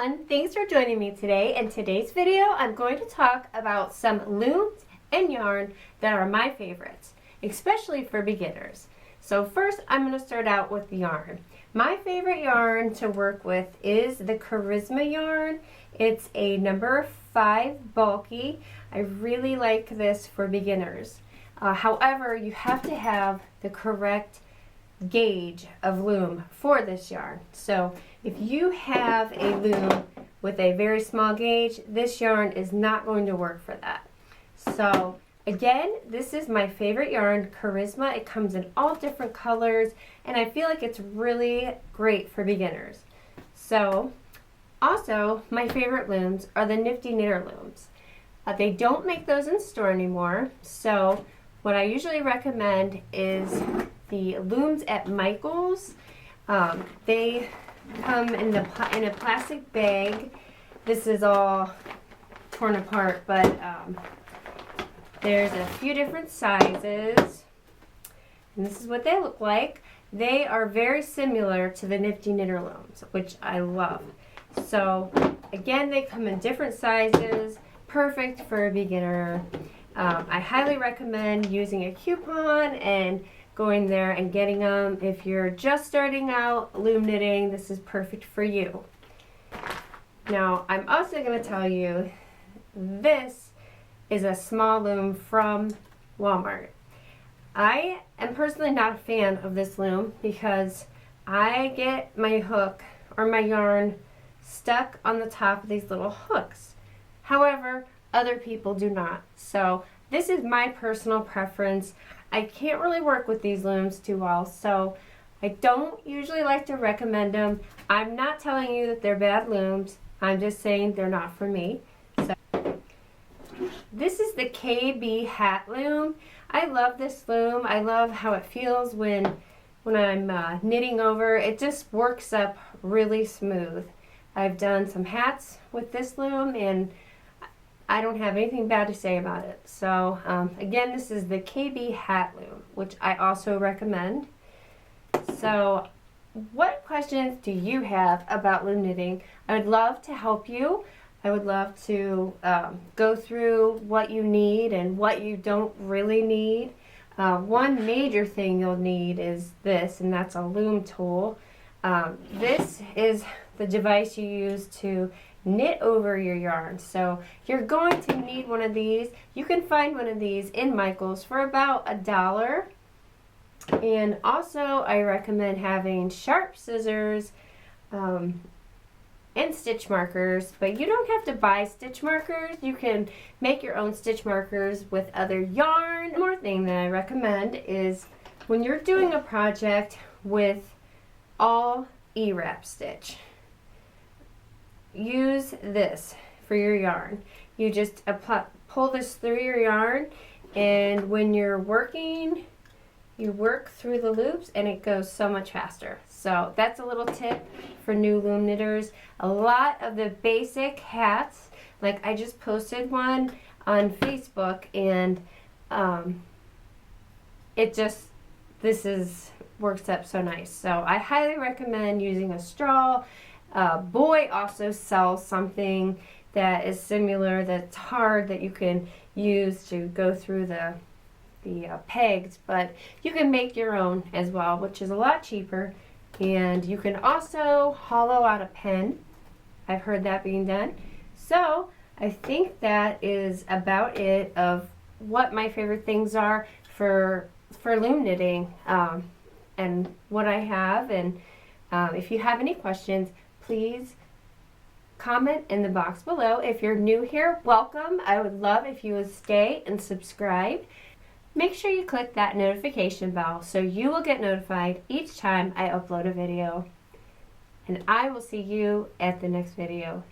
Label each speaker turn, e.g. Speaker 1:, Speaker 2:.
Speaker 1: everyone, thanks for joining me today. In today's video, I'm going to talk about some looms and yarn that are my favorites, especially for beginners. So first, I'm going to start out with the yarn. My favorite yarn to work with is the Charisma yarn. It's a number 5 bulky. I really like this for beginners. However, you have to have the correct gauge of loom for this yarn. So if you have a loom with a very small gauge, this yarn is not going to work for that. So again, this is my favorite yarn, Charisma. It comes in all different colors and I feel like it's really great for beginners. So also my favorite looms are the Nifty Knitter looms. They don't make those in store anymore, so what I usually recommend is the looms at Michael's. They come in a plastic bag. This is all torn apart, but there's a few different sizes, and this is what they look like. They are very similar to the Nifty Knitter looms, which I love. So again, they come in different sizes, perfect for a beginner. I highly recommend using a coupon and going there and getting them. If you're just starting out loom knitting, this is perfect for you. Now, I'm also going to tell you, this is a small loom from Walmart. I am personally not a fan of this loom because I get my hook or my yarn stuck on the top of these little hooks. However, other people do not. So this is my personal preference. I can't really work with these looms too well, so I don't usually like to recommend them. I'm not telling you that they're bad looms. I'm just saying they're not for me. So this is the KB hat loom. I love this loom. I love how it feels when I'm knitting over. It just works up really smooth. I've done some hats with this loom and I don't have anything bad to say about it. So again, this is the KB hat loom, which I also recommend. So what questions do you have about loom knitting? I would love to help you. I would love to go through what you need and what you don't really need. One major thing you'll need is this, and that's a loom tool. This is the device you use to knit over your yarn. So you're going to need one of these. You can find one of these in Michael's for about $1. And also I recommend having sharp scissors and stitch markers, but you don't have to buy stitch markers. You can make your own stitch markers with other yarn. One more thing that I recommend is when you're doing a project with all E-wrap stitch, use this for your yarn. You just pull this through your yarn, and when you're working, you work through the loops and it goes so much faster. So that's a little tip for new loom knitters. A lot of the basic hats, like I just posted one on Facebook, and works up so nice. So I highly recommend using a straw. Boy also sells something that is similar, that's hard, that you can use to go through the pegs, but you can make your own as well, which is a lot cheaper. And you can also hollow out a pen. I've heard that being done. So I think that is about it of what my favorite things are for loom knitting, and what I have. And if you have any questions, please comment in the box below. If you're new here, welcome. I would love if you would stay and subscribe. Make sure you click that notification bell so you will get notified each time I upload a video. And I will see you at the next video.